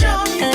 Show me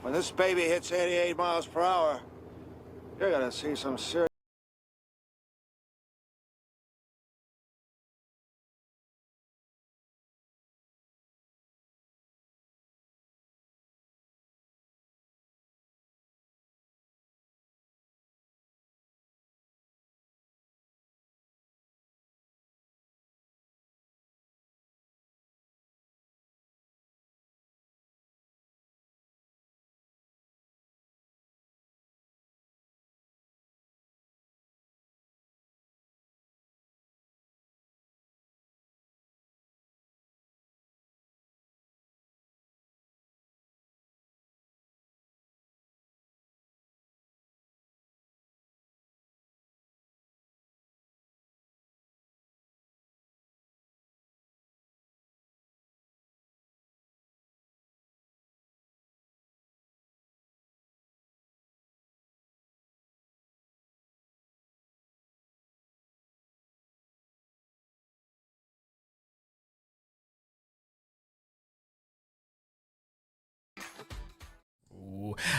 When this baby hits 88 miles per hour, you're gonna see some serious...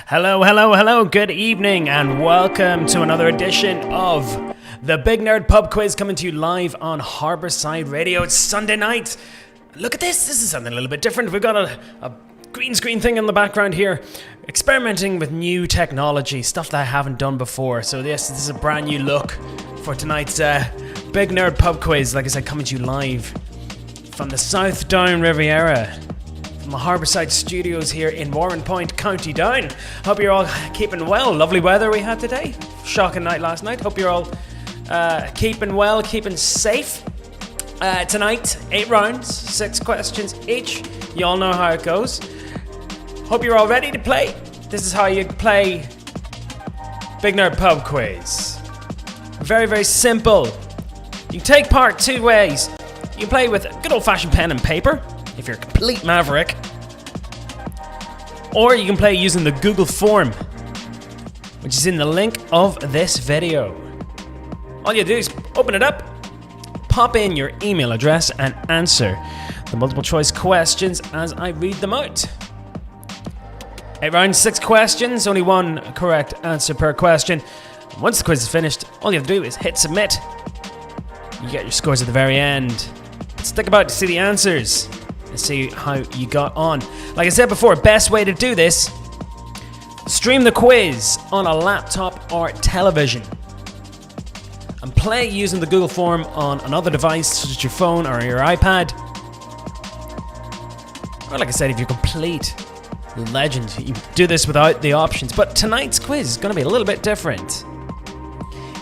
Hello, good evening, and welcome to another edition of the Big Nerd Pub Quiz, coming to you live on Harbourside Radio. It's Sunday night. Look at this is something a little bit different. We've got a green screen thing in the background here, experimenting with new technology, stuff that I haven't done before. So this is a brand new look for tonight's Big Nerd Pub Quiz. Like I said, coming to you live from the South Down Riviera, the Harbourside Studios here in Warren Point, County Down. Hope you're all keeping well. Lovely weather we had today. Shocking night last night. Hope you're all keeping well, keeping safe. Tonight, 8 rounds, 6 questions each. You all know how it goes. Hope you're all ready to play. This is how you play Big Nerd Pub Quiz. Very, very simple. You can take part 2 ways. You can play with a good old-fashioned pen and paper, if you're a complete maverick, or you can play using the Google form, which is in the link of this video. All you do is open it up, pop in your email address, and answer the multiple choice questions as I read them out. 8 rounds, 6 questions, only 1 correct answer per question. Once the quiz is finished, all you have to do is hit submit. You get your scores at the very end. Stick about to see the answers and see how you got on. Like I said before, best way to do this: stream the quiz on a laptop or television and play using the Google form on another device such as your phone or your iPad. Or like I said, if you're complete legend, you do this without the options. But tonight's quiz is going to be a little bit different.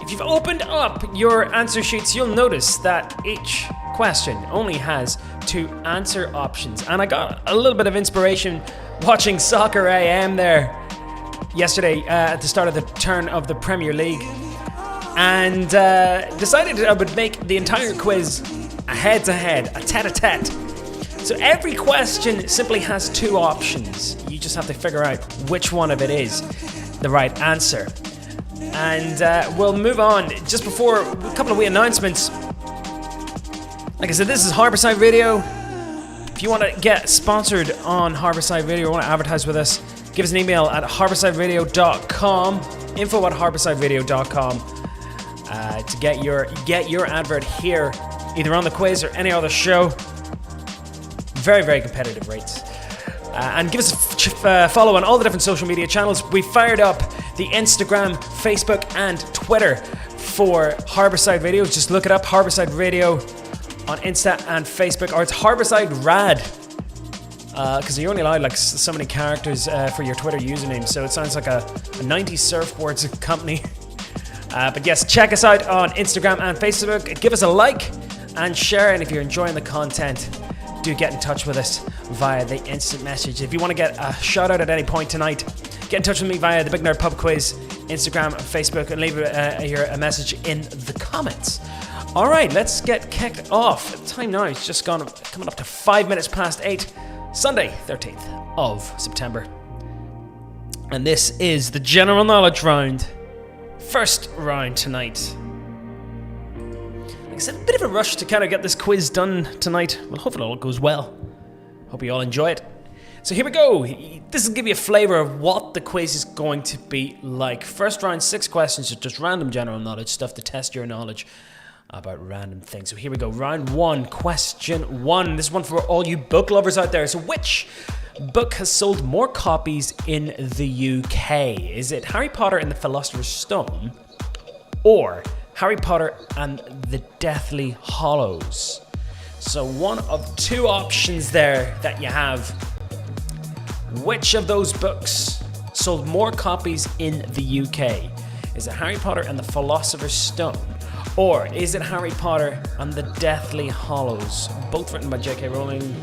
If you've opened up your answer sheets, you'll notice that each question only has 2 answer options. And I got a little bit of inspiration watching Soccer AM there yesterday at the start of the turn of the Premier League, and decided I would make the entire quiz a head-to-head, a tete-a-tete. So every question simply has 2 options. You just have to figure out which one of it is the right answer. And we'll move on. Just before a couple of wee announcements. Like I said, this is Harbourside Radio. If you want to get sponsored on Harbourside Radio or want to advertise with us, give us an email at harbourside.radio.com, info@harbourside.radio.com, to get your advert here, either on the quiz or any other show. Very, very competitive rates. And give us a follow on all the different social media channels. We fired up the Instagram, Facebook, and Twitter for Harbourside Radio. Just look it up, Harbourside Radio, on Insta and Facebook, or it's Harbourside Rad, because you're only allowed like so many characters for your Twitter username, so it sounds like a 90s surfboards company. But yes, check us out on Instagram and Facebook. Give us a like and share, and if you're enjoying the content, do get in touch with us via the instant message. If you want to get a shout out at any point tonight, get in touch with me via the Big Nerd Pub Quiz, Instagram and Facebook, and leave a message in the comments. All right, let's get kicked off. The time now is just coming up to 5 minutes past 8, Sunday, 13th of September. And this is the general knowledge round. First round tonight. Like I said, a bit of a rush to kind of get this quiz done tonight. Well, hopefully it all goes well. Hope you all enjoy it. So here we go. This will give you a flavour of what the quiz is going to be like. First round, 6 questions, just random general knowledge stuff to test your knowledge about random things. So here we go. Round 1, question 1. This is one for all you book lovers out there. So which book has sold more copies in the UK? Is it Harry Potter and the Philosopher's Stone or Harry Potter and the Deathly Hallows? So one of 2 options there that you have. Which of those books sold more copies in the UK? Is it Harry Potter and the Philosopher's Stone? Or is it Harry Potter and the Deathly Hallows? Both written by J.K. Rowling.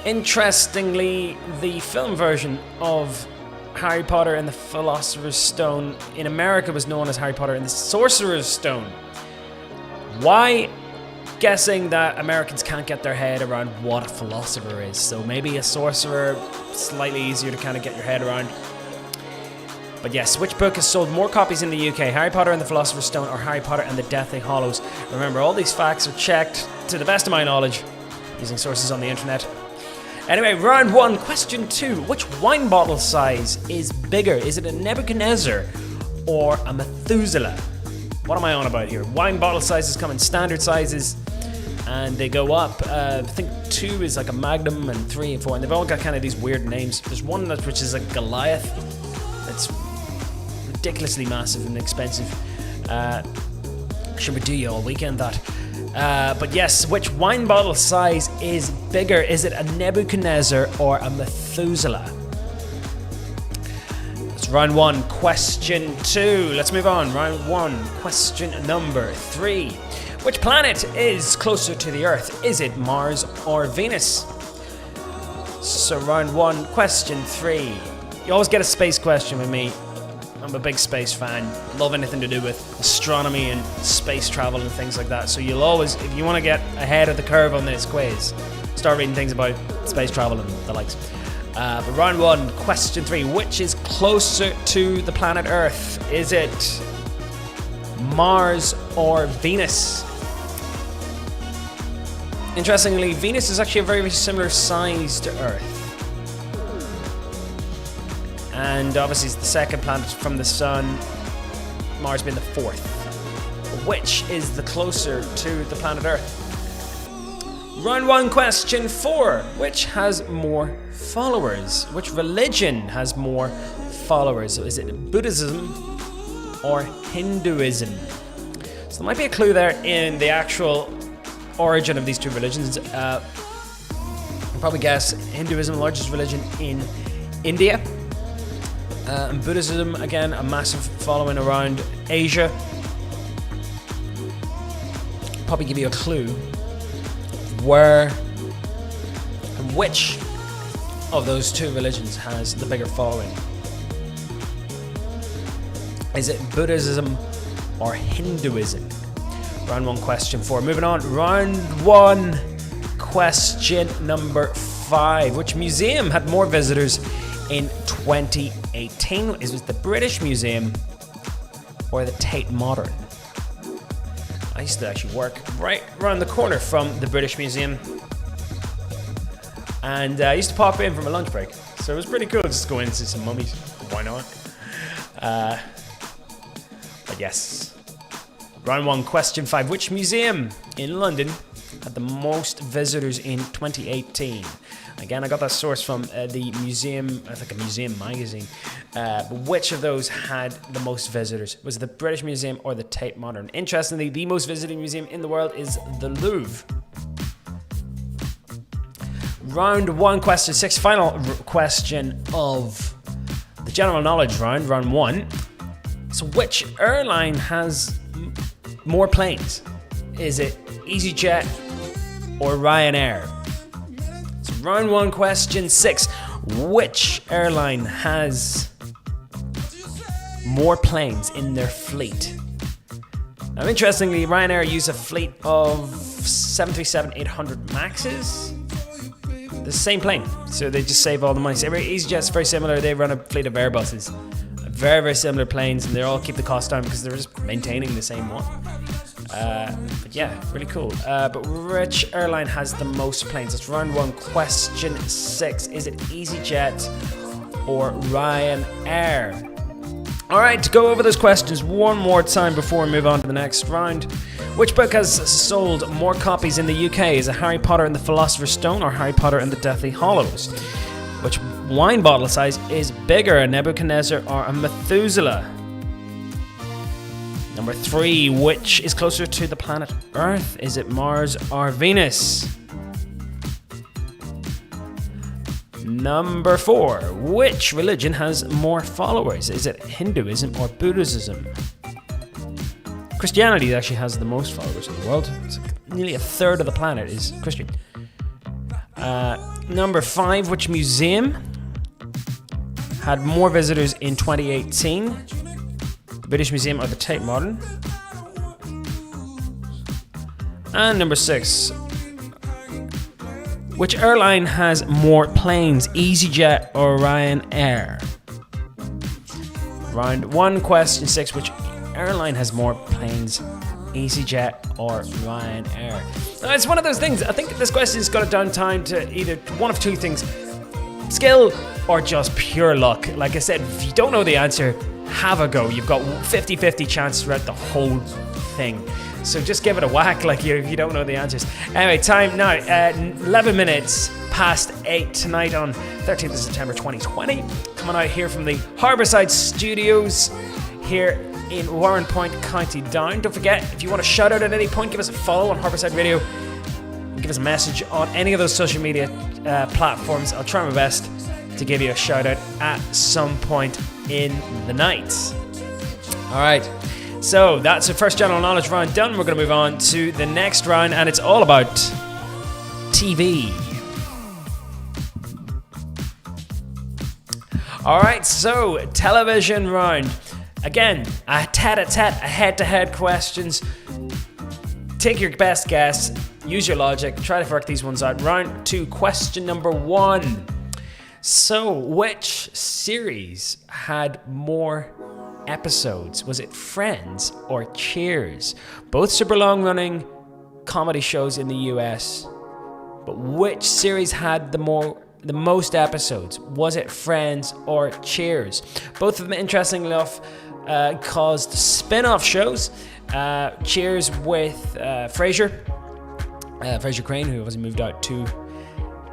Interestingly, the film version of Harry Potter and the Philosopher's Stone in America was known as Harry Potter and the Sorcerer's Stone. Why? Guessing that Americans can't get their head around what a philosopher is. So maybe a sorcerer, slightly easier to kind of get your head around. But yes, which book has sold more copies in the UK? Harry Potter and the Philosopher's Stone or Harry Potter and the Deathly Hallows? Remember, all these facts are checked, to the best of my knowledge, using sources on the internet. Anyway, round 1, question 2. Which wine bottle size is bigger? Is it a Nebuchadnezzar or a Methuselah? What am I on about here? Wine bottle sizes come in standard sizes and they go up. I think 2 is like a Magnum and 3 and 4, and they've all got kind of these weird names. There's one which is a Goliath. It's ridiculously massive and expensive. Should we do you all weekend that? But yes, which wine bottle size is bigger? Is it a Nebuchadnezzar or a Methuselah? That's round 1, question 2. Let's move on. Round 1, question number 3. Which planet is closer to the Earth? Is it Mars or Venus? So round 1, question 3. You always get a space question with me. I'm a big space fan. Love anything to do with astronomy and space travel and things like that. So you'll always, if you want to get ahead of the curve on this quiz, start reading things about space travel and the likes. But round 1, question 3. Which is closer to the planet Earth? Is it Mars or Venus? Interestingly, Venus is actually a very, very similar size to Earth. And obviously it's the second planet from the Sun, Mars being the 4th. Which is the closer to the planet Earth? Round 1, question 4. Which has more followers? Which religion has more followers? Is it Buddhism or Hinduism? So there might be a clue there in the actual origin of these 2 religions. You'll probably guess Hinduism, the largest religion in India. And Buddhism, again, a massive following around Asia. Probably give you a clue where and which of those 2 religions has the bigger following. Is it Buddhism or Hinduism? Round 1, question 4. Moving on, round 1, question number 5. Which museum had more visitors in 2018? Is it the British Museum or the Tate Modern? I used to actually work right around the corner from the British Museum, and I used to pop in for my lunch break, so it was pretty cool just to go in and see some mummies. Why not? But yes, round 1, question 5. Which museum in London had the most visitors in 2018? Again, I got that source from the museum, I think a museum magazine. But which of those had the most visitors? Was it the British Museum or the Tate Modern? Interestingly, the most visited museum in the world is the Louvre. Round 1, question 6. Final question of the general knowledge round, round 1. So which airline has more planes? Is it EasyJet or Ryanair? Round 1, question 6. Which airline has more planes in their fleet? Now, interestingly, Ryanair use a fleet of 737-800 Maxes. The same plane, so they just save all the money. So EasyJet's very similar. They run a fleet of Airbuses. Very, very similar planes, and they all keep the cost down because they're just maintaining the same one. But yeah, really cool. But which airline has the most planes? That's round 1, question 6. Is it EasyJet or Ryanair? All right, to go over those questions one more time before we move on to the next round. Which book has sold more copies in the UK? Is it Harry Potter and the Philosopher's Stone or Harry Potter and the Deathly Hallows? Which wine bottle size is bigger, a Nebuchadnezzar or a Methuselah? Number 3, which is closer to the planet Earth? Is it Mars or Venus? Number 4, which religion has more followers? Is it Hinduism or Buddhism? Christianity actually has the most followers in the world. It's nearly a third of the planet is Christian. Number 5, which museum had more visitors in 2018? The British Museum or the Tate Modern? And number 6, which airline has more planes, EasyJet or Ryanair? Round 1, question 6, which airline has more planes, EasyJet or Ryanair? Now, it's one of those things. I think this question's got it down time to either one of two things: skill or just pure luck. Like I said, if you don't know the answer, have a go. You've got 50-50 chance throughout the whole thing. So just give it a whack if you don't know the answers. Anyway, time now, 11 minutes past 8 tonight on 13th of September 2020. Coming out here from the Harbourside Studios here in Warrenpoint, County Down. Don't forget, if you want to shout out at any point, give us a follow on Harbourside Radio. Give us a message on any of those social media platforms. I'll try my best to give you a shout out at some point in the night. All right. So that's the first general knowledge round done. We're going to move on to the next round, and it's all about TV. All right, so television round. Again, a tete-a-tete, a head-to-head questions. Take your best guess, use your logic, try to work these ones out. Round 2, question number 1. So, which series had more episodes? Was it Friends or Cheers? Both super long running comedy shows in the US, but which series had the most episodes? Was it Friends or Cheers? Both of them, interesting enough, caused spin-off shows. Cheers with Frasier Crane, who obviously moved out to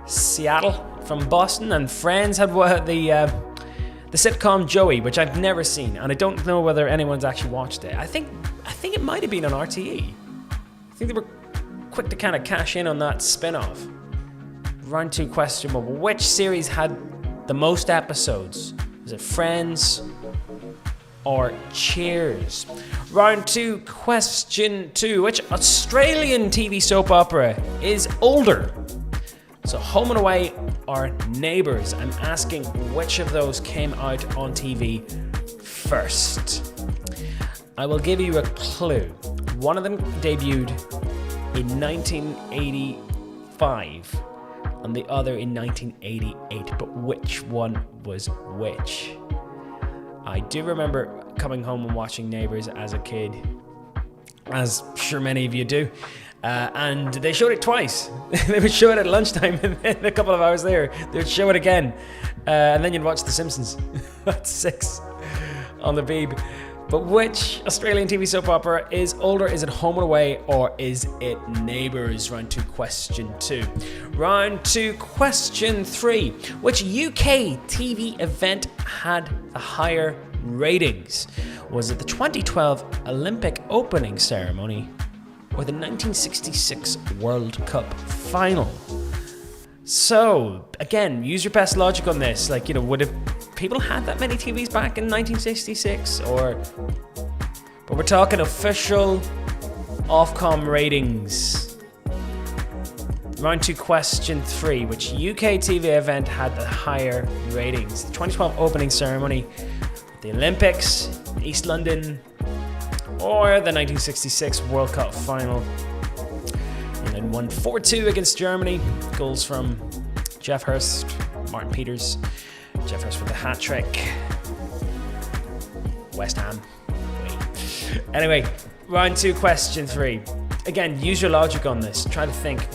Seattle from Boston, and Friends had the sitcom Joey, which I've never seen, and I don't know whether anyone's actually watched it. I think it might have been on RTE. I think they were quick to kind of cash in on that spin-off. Round 2, question 1. Which series had the most episodes? Was it Friends or Cheers? Round 2, question 2. Which Australian TV soap opera is older? So Home and Away or Neighbours? I'm asking which of those came out on TV first. I will give you a clue. One of them debuted in 1985 and the other in 1988. But which one was which? I do remember coming home and watching Neighbours as a kid, as sure many of you do. And they showed it twice. They would show it at lunchtime, and then a couple of hours later, they would show it again. And then you'd watch The Simpsons at 6 on the Beeb. But which Australian TV soap opera is older? Is it Home and Away or is it Neighbours? Round 2, question 2. Round 2, question 3. Which UK TV event had the higher ratings? Was it the 2012 Olympic opening ceremony or the 1966 World Cup final? So, again, use your best logic on this. Would have people had that many TVs back in 1966? But we're talking official Ofcom ratings. Round 2, question 3. Which UK TV event had the higher ratings? The 2012 opening ceremony, the Olympics, East London, or the 1966 World Cup final? England won 4-2 against Germany. Goals from Jeff Hurst, Martin Peters. Jeff Hurst with the hat-trick. West Ham. Wait. Anyway, round 2, question 3. Again, use your logic on this. Try to think.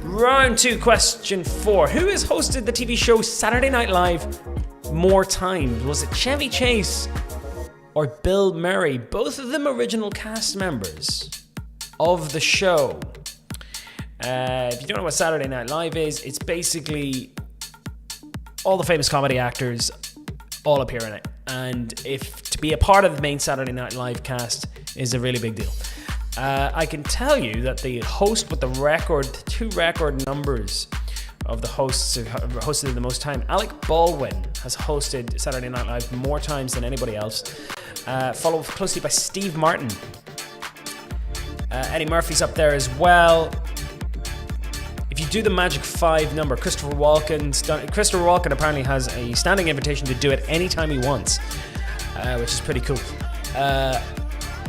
Round 2, question 4. Who has hosted the TV show Saturday Night Live more times? Was it Chevy Chase or Bill Murray? Both of them original cast members of the show. If you don't know what Saturday Night Live is, it's basically all the famous comedy actors all appear in it. And if to be a part of the main Saturday Night Live cast is a really big deal. I can tell you that the host with the two record numbers of the hosts who hosted the most time, Alec Baldwin has hosted Saturday Night Live more times than anybody else, followed closely by Steve Martin. Eddie Murphy's up there as well. If you do the Magic 5 number, Christopher Walken apparently has a standing invitation to do it anytime he wants, which is pretty cool.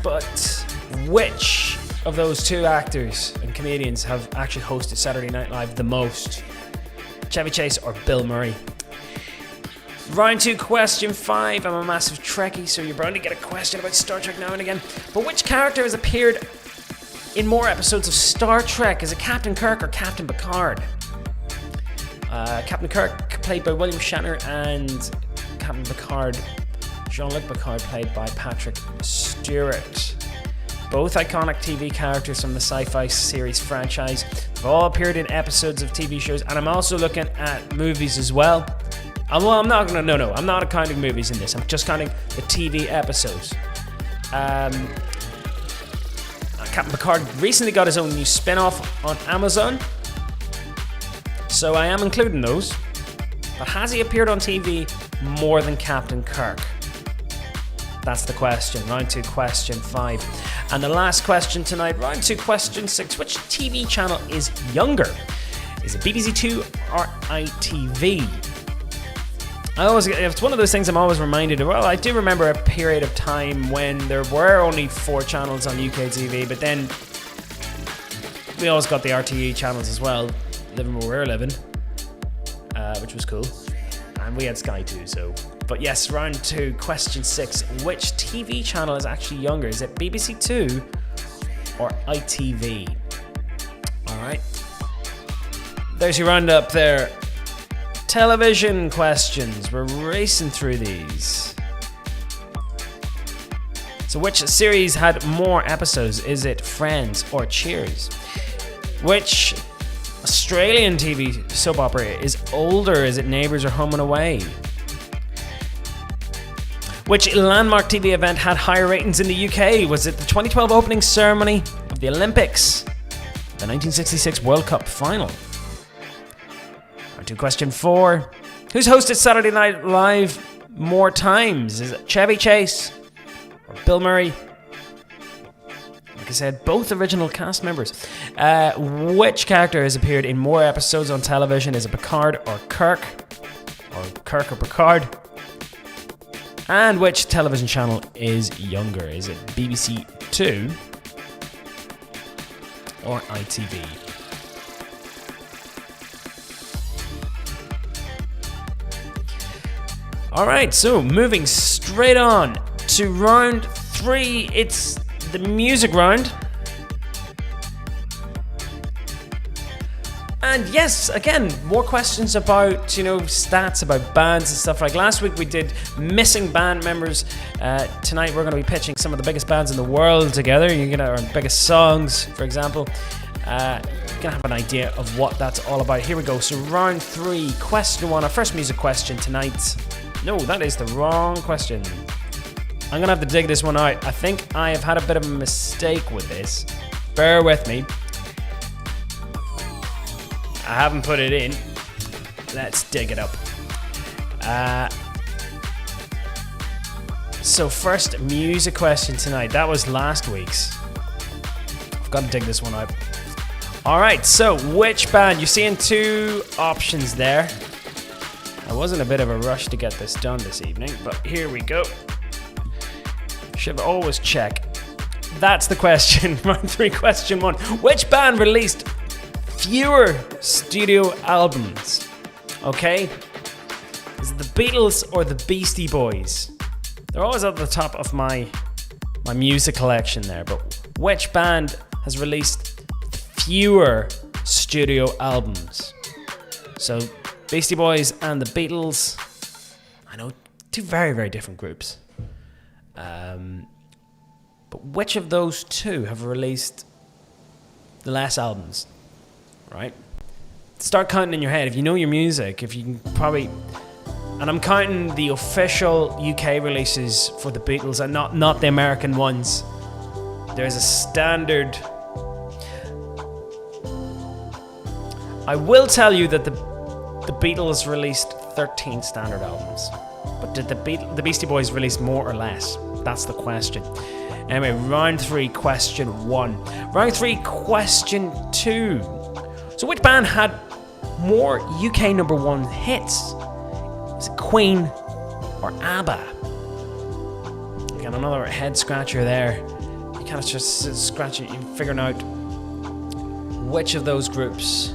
But which of those two actors and comedians have actually hosted Saturday Night Live the most? Chevy Chase or Bill Murray? Round 2, question 5. I'm a massive Trekkie, so you're bound to get a question about Star Trek now and again. But which character has appeared in more episodes of Star Trek? Is it Captain Kirk or Captain Picard? Captain Kirk, played by William Shatner, and Captain Picard, Jean-Luc Picard, played by Patrick Stewart. Both iconic TV characters from the sci-fi series franchise. They've all appeared in episodes of TV shows, and I'm also looking at movies as well. I'm not counting movies in this. I'm just counting the TV episodes. Captain Picard recently got his own new spin-off on Amazon, so I am including those. But has he appeared on TV more than Captain Kirk? That's the question. Round 2, question 5. And the last question tonight, round 2, question 6. Which TV channel is younger? Is it BBC 2 or ITV? It's one of those things I'm always reminded of. Well, I do remember a period of time when there were only 4 channels on UK TV, but then we always got the RTE channels as well, living where we're living, which was cool. And we had Sky too, so. But yes, round 2, question 6. Which TV channel is actually younger? Is it BBC 2 or ITV? Alright. There's your roundup there. Television questions. We're racing through these. So which series had more episodes? Is it Friends or Cheers? Which Australian TV soap opera is older? Is it Neighbours or Home and Away? Which landmark TV event had higher ratings in the UK? Was it the 2012 opening ceremony of the Olympics? The 1966 World Cup final? To question 4. Who's hosted Saturday Night Live more times? Is it Chevy Chase or Bill Murray? Like I said, both original cast members. Which character has appeared in more episodes on television? Is it Picard or Kirk? Or Kirk or Picard? And which television channel is younger? Is it BBC 2 or ITV? Alright, so moving straight on to round 3. It's the music round. And yes, again, more questions about, stats about bands and stuff. Like last week we did missing band members. Tonight we're going to be pitching some of the biggest bands in the world together. You're going to, our biggest songs, for example. You're going to have an idea of what that's all about. Here we go. So round 3, question 1. Our first music question tonight. No, that is the wrong question. I'm going to have to dig this one out. I think I have had a bit of a mistake with this. Bear with me. I haven't put it in. Let's dig it up. So first music question tonight. That was last week's. I've got to dig this one out. Alright, so which band? You're seeing 2 options there. I was in a bit of a rush to get this done this evening, but here we go. Should always check. That's the question. Round 3, question 1. Which band released fewer studio albums? Okay. Is it the Beatles or the Beastie Boys? They're always at the top of my my music collection there, but which band has released fewer studio albums? So Beastie Boys and the Beatles, I know, two very, very different groups. But which of those two have released the less albums, right? Start counting in your head. If you know your music, if you can probably... And I'm counting the official UK releases for the Beatles and not the American ones. There's a standard... I will tell you that the Beatles released 13 standard albums. But did the Beastie Boys release more or less? That's the question. Anyway, round 3, question 1. Round 3, question 2. So which band had more UK number 1 hits? Is it Queen or ABBA? Again, another head scratcher there. You kind of just scratch it, you're figuring out which of those groups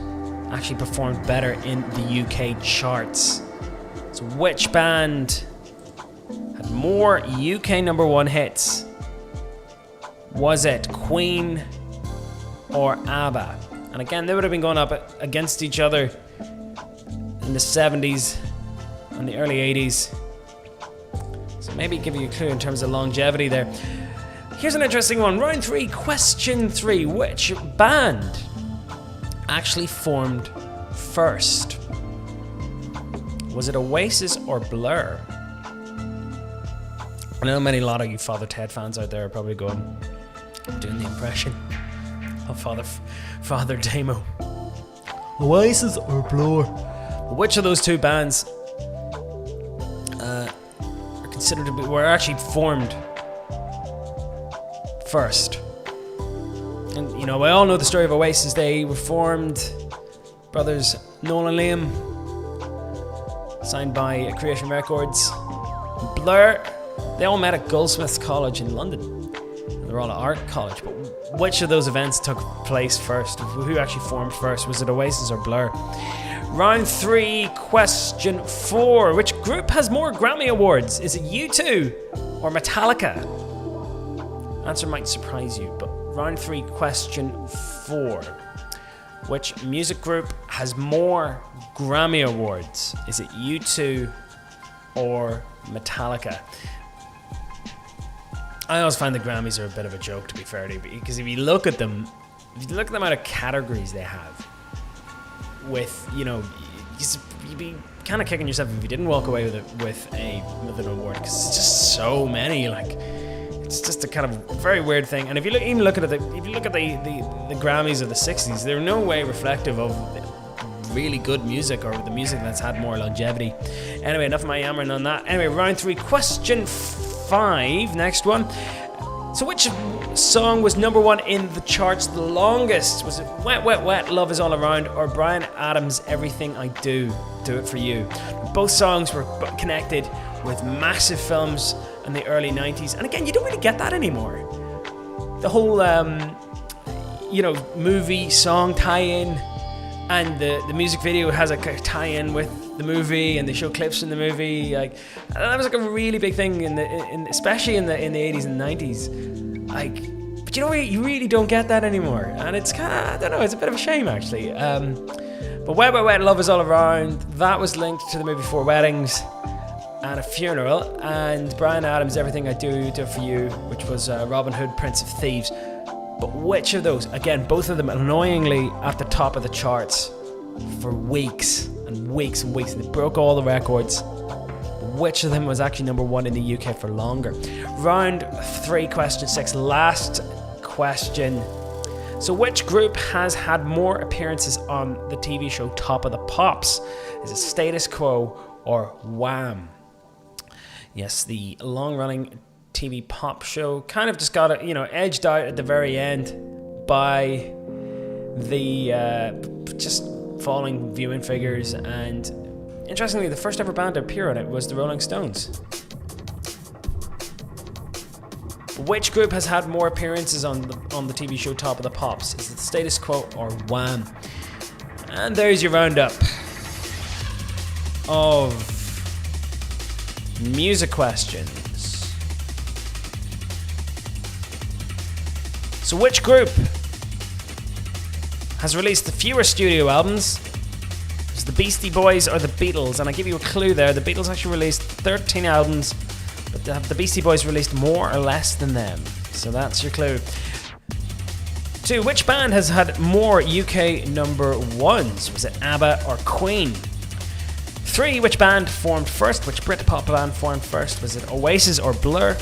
actually performed better in the UK charts. So which band had more UK number 1 hits? Was it Queen or ABBA? And again, they would have been going up against each other in the 70s and the early 80s. So maybe give you a clue in terms of longevity there. Here's an interesting one. Round 3, question 3. Which band actually formed first? Was it Oasis or Blur? I know a lot of you Father Ted fans out there are probably doing the impression of Father Damo. Oasis or Blur? Which of those two bands are considered to be, were actually formed first? And you know, we all know the story of Oasis. They were formed, brothers Noel and Liam, signed by Creation Records. Blur, they all met at Goldsmiths College in London. They're all at art college, but which of those events took place first? Who actually formed first? Was it Oasis or Blur? Round 3, question 4. Which group has more Grammy Awards? Is it U2 or Metallica? Answer might surprise you, but round 3, question 4. Which music group has more Grammy Awards? Is it U2 or Metallica? I always find the Grammys are a bit of a joke, to be fair to you, because if you look at them out of categories they have, with, you know, you'd be kind of kicking yourself if you didn't walk away with an award, because it's just so many. Like, it's just a kind of very weird thing. And if you look at the Grammys of the 60s, they're no way reflective of really good music or the music that's had more longevity. Anyway, enough of my yammering on that. Anyway, round 3, question 5, next one. So which song was number 1 in the charts the longest? Was it Wet, Wet, Wet, Love Is All Around, or Bryan Adams' Everything I Do, Do It For You? Both songs were connected with massive films in the early 90s. And again, you don't really get that anymore. The whole, movie song tie-in, and the music video has a tie-in with the movie, and they show clips from the movie. Like, that was like a really big thing especially in the 80s and 90s. Like, but you really don't get that anymore, and it's kind of, I don't know, it's a bit of a shame actually. But Wet, Wet, Wet, Love Is All Around, that was linked to the movie Four Weddings and a Funeral, and Bryan Adams' Everything I Do, Do It For You, which was Robin Hood, Prince of Thieves. But which of those? Again, both of them annoyingly at the top of the charts for weeks and weeks and weeks. They broke all the records. Which of them was actually number 1 in the UK for longer? Round 3, question 6, last question. So which group has had more appearances on the TV show Top of the Pops? Is it Status Quo or Wham? Yes, the long-running TV pop show kind of just got edged out at the very end by the just falling viewing figures, and interestingly, the first ever band to appear on it was the Rolling Stones. Which group has had more appearances on the TV show Top of the Pops? Is it Status Quo or Wham? And there's your roundup of music questions So which group has released the fewer studio albums? Is it the Beastie Boys or the Beatles? And I give you a clue there. The Beatles actually released 13 albums, but the Beastie Boys released more or less than them. So that's your clue. 2. Which band has had more UK number ones? Was it ABBA or Queen? 3. Which band formed first? Which Britpop band formed first? Was it Oasis or Blur?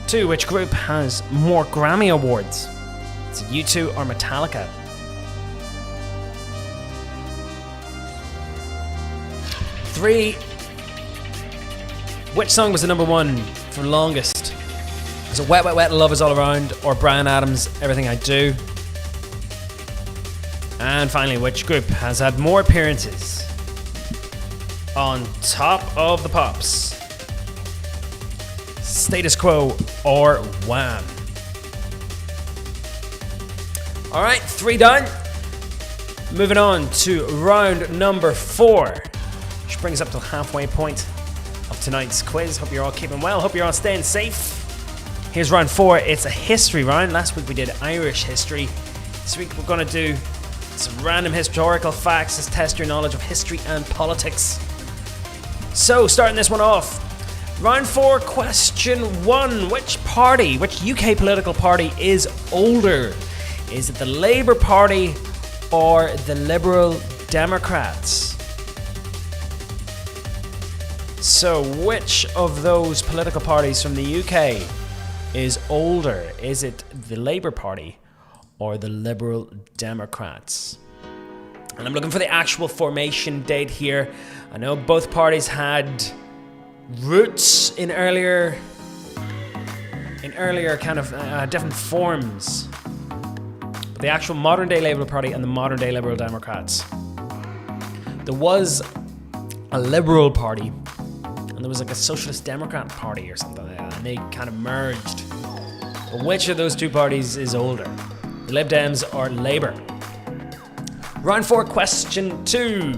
2. Which group has more Grammy Awards? Is it U2 or Metallica? 3. Which song was the number one for longest? Was it Wet, Wet, Wet, Love Is All Around or Bryan Adams' Everything I Do? And finally, which group has had more appearances on Top of the Pops? Status Quo or Wham? Alright, 3 done. Moving on to round number 4, which brings up to the halfway point of tonight's quiz. Hope you're all keeping well. Hope you're all staying safe. Here's round 4. It's a history round. Last week we did Irish history. This week we're going to do some random historical facts to test your knowledge of history and politics. So, starting this one off. Round 4, question 1. Which UK political party is older? Is it the Labour Party or the Liberal Democrats? So, which of those political parties from the UK is older? Is it the Labour Party or the Liberal Democrats? And I'm looking for the actual formation date here. I know both parties had roots in earlier kind of different forms. But the actual modern day Labour Party and the modern day Liberal Democrats. There was a Liberal Party and there was like a Socialist Democrat Party or something like that, and they kind of merged. But which of those two parties is older? The Lib Dems or Labour? Round 4, question 2.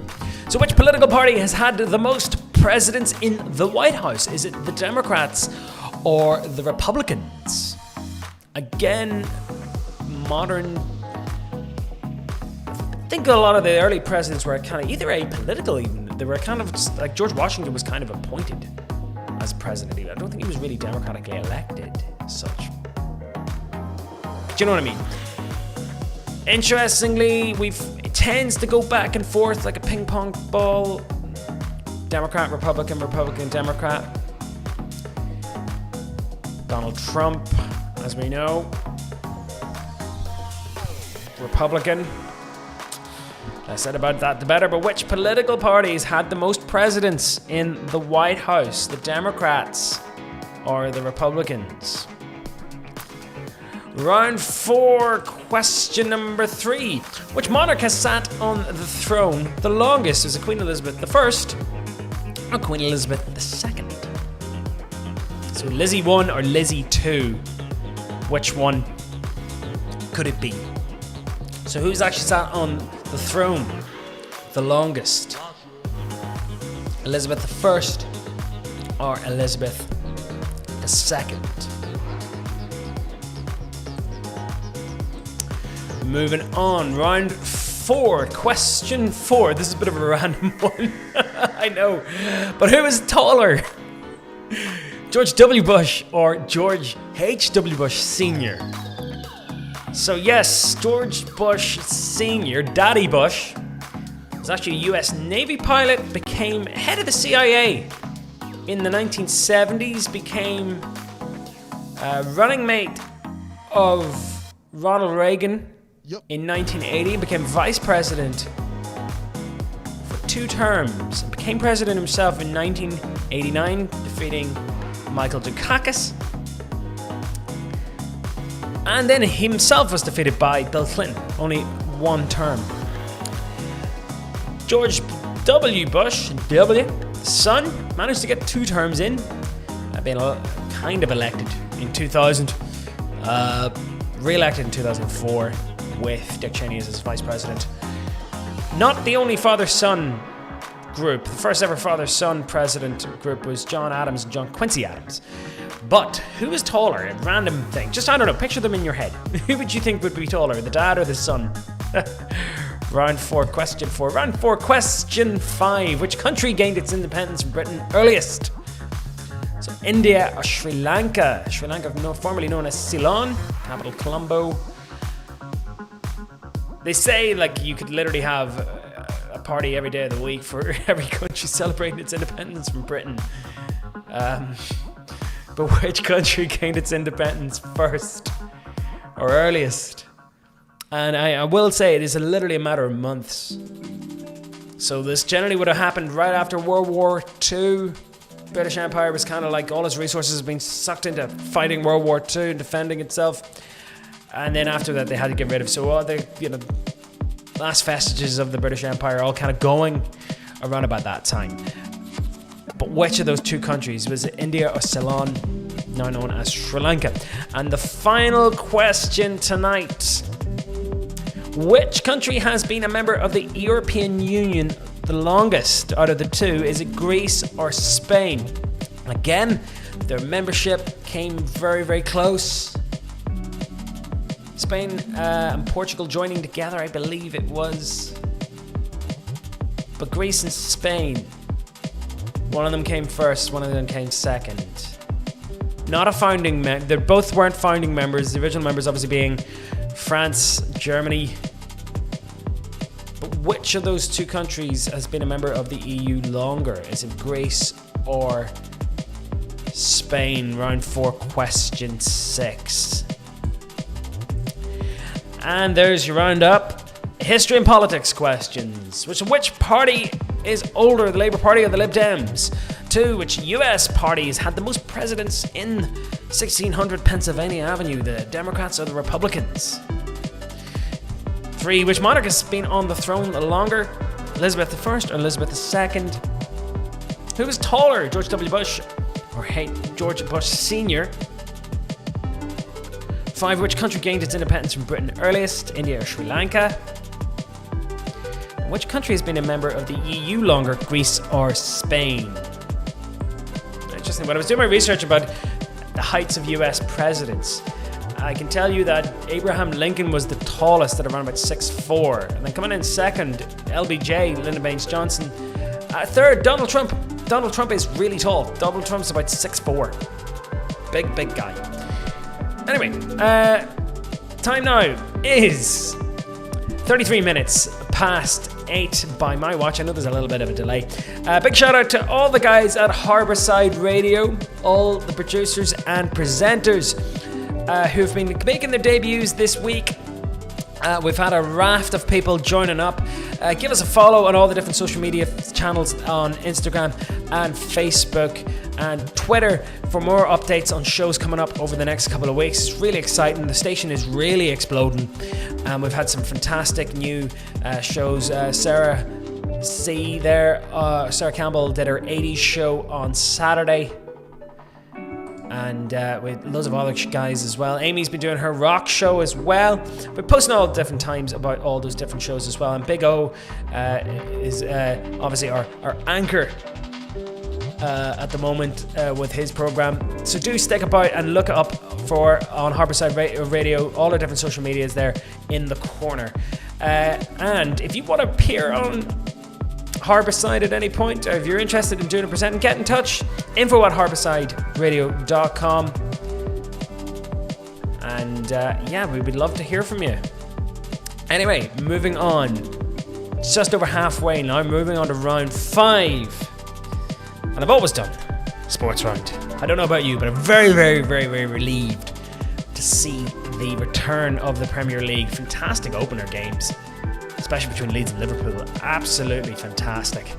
So which political party has had the most presidents in the White House? Is it the Democrats or the Republicans? Again, modern... I think a lot of the early presidents were kind of either apolitical even. They were kind of just, like George Washington was kind of appointed as president. I don't think he was really democratically elected as such. Do you know what I mean? Interestingly, it tends to go back and forth like a ping pong ball. Democrat, Republican, Republican, Democrat. Donald Trump, as we know, Republican. I said about that the better, but which political parties had the most presidents in the White House? The Democrats or the Republicans? Round 4, question number 3. Which monarch has sat on the throne the longest? Is it Queen Elizabeth I or Queen Elizabeth II? So Lizzie 1 or Lizzie 2? Which one could it be? So who's actually sat on the throne the longest? Elizabeth I or Elizabeth II? Moving on, round 4, question 4. This is a bit of a random one, I know. But who is taller? George W. Bush or George H.W. Bush Sr.? So yes, George Bush Sr., Daddy Bush, was actually a US Navy pilot, became head of the CIA in the 1970s, became running mate of Ronald Reagan in 1980, became vice president for 2 terms, and became president himself in 1989, defeating Michael Dukakis. And then himself was defeated by Bill Clinton, only 1 term. George W. Bush, the son, managed to get 2 terms in, being kind of elected in 2000, re-elected in 2004 with Dick Cheney as his vice president. Not the only father-son group. The first ever father-son president group was John Adams and John Quincy Adams. But who is taller? A random thing. Just, I don't know, picture them in your head. Who would you think would be taller, the dad or the son? Round 4, question 4. Round 4, question 5. Which country gained its independence from Britain earliest? So India or Sri Lanka? Sri Lanka, formerly known as Ceylon, capital Colombo. They say like you could literally have a party every day of the week for every country celebrating its independence from Britain. But which country gained its independence first or earliest? And I will say it is literally a matter of months. So this generally would have happened right after World War II. British Empire was kind of like all its resources have been sucked into fighting World War II and defending itself. And then after that, they had to get rid of. So all the last vestiges of the British Empire all kind of going around about that time. But which of those two countries was it, India or Ceylon, now known as Sri Lanka? And the final question tonight: which country has been a member of the European Union the longest out of the two? Is it Greece or Spain? Again, their membership came very, very close. Spain and Portugal joining together, I believe it was. But Greece and Spain, one of them came first, one of them came second. Not a founding member. They both weren't founding members. The original members obviously being France, Germany. But which of those two countries has been a member of the EU longer? Is it Greece or Spain? Round 4, question 6. And there's your roundup. History and politics questions. Which party is older, the Labour Party or the Lib Dems? 2, which US parties had the most presidents in 1600 Pennsylvania Avenue, the Democrats or the Republicans? 3, which monarch has been on the throne the longer, Elizabeth I or Elizabeth II? Who is taller, George W. Bush or George Bush Sr.? 5, which country gained its independence from Britain earliest, India or Sri Lanka? Which country has been a member of the EU longer, Greece or Spain? Interesting. When I was doing my research about the heights of US presidents, I can tell you that Abraham Lincoln was the tallest at around about 6'4". And then coming in second, LBJ, Lyndon Baines Johnson. Third, Donald Trump. Donald Trump is really tall. Donald Trump's about 6'4". Big guy. Anyway, time now is 33 minutes past 8 by my watch. I know there's a little bit of a delay. Big shout out to all the guys at Harbourside Radio, all the producers and presenters who've been making their debuts this week. We've had a raft of people joining up. Give us a follow on all the different social media channels on Instagram and Facebook and Twitter for more updates on shows coming up over the next couple of weeks. It's really exciting. The station is really exploding. We've had some fantastic new shows. Sarah Campbell did her 80s show on Saturday. And with loads of other guys as well. Amy's been doing her rock show as well. We're posting all different times about all those different shows as well. And Big O is obviously our anchor at the moment with his program. So do stick about and look up on Harbourside Radio. All our different social media is there in the corner. And if you want to appear on Harbourside at any point, or if you're interested in doing a present, get in touch. info@harboursideradio.com. And we would love to hear from you. Anyway, moving on. It's just over halfway now. Moving on to round 5. And I've always done sports round. I don't know about you, but I'm very, very, very, very relieved to see the return of the Premier League. Fantastic opener games, especially between Leeds and Liverpool. Absolutely fantastic.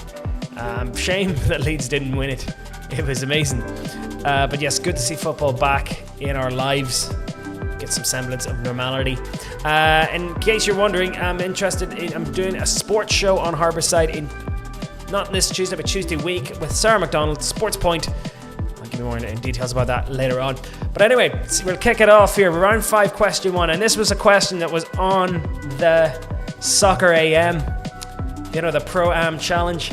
Shame that Leeds didn't win it. It was amazing. But yes, good to see football back in our lives. Get some semblance of normality. In case you're wondering, I'm doing a sports show on Harbourside not this Tuesday, but Tuesday week with Sarah McDonald, Sports Point. I'll give you more details about that later on. But anyway, we'll kick it off here. Round 5, question 1. And this was a question that was on the Soccer AM, the Pro-Am challenge.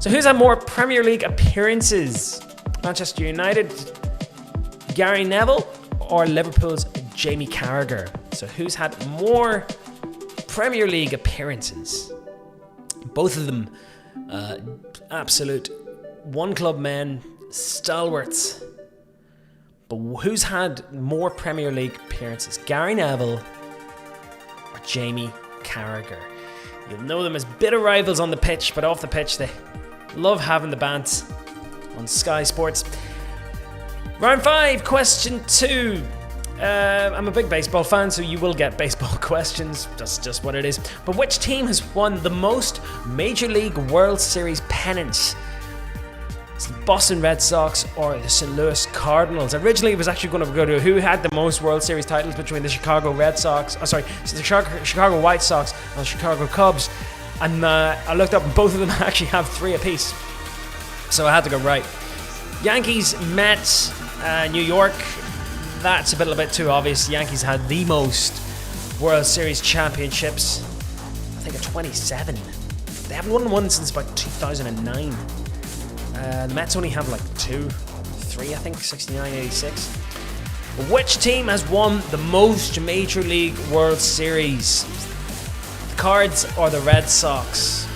So who's had more Premier League appearances? Manchester United, Gary Neville, or Liverpool's Jamie Carragher? So who's had more Premier League appearances? Both of them absolute one-club men, stalwarts. But who's had more Premier League appearances? Gary Neville or Jamie Carragher? You'll know them as bitter rivals on the pitch, but off the pitch they love having the bants on Sky Sports. Round 5, question 2. I'm a big baseball fan, so you will get baseball questions. That's just what it is. But which team has won the most Major League World Series pennants? It's the Boston Red Sox or the St. Louis Cardinals. Originally, it was actually going to go to who had the most World Series titles between the Chicago White Sox and the Chicago Cubs. And I looked up, and both of them actually have 3 apiece. So I had to go right. Yankees, Mets, New York. That's a little bit too obvious. Yankees had the most World Series championships. I think at 27. They haven't won one since about 2009. The Mets only have like 2, 3, I think, 69, 86. Which team has won the most Major League World Series? The Cards or the Red Sox?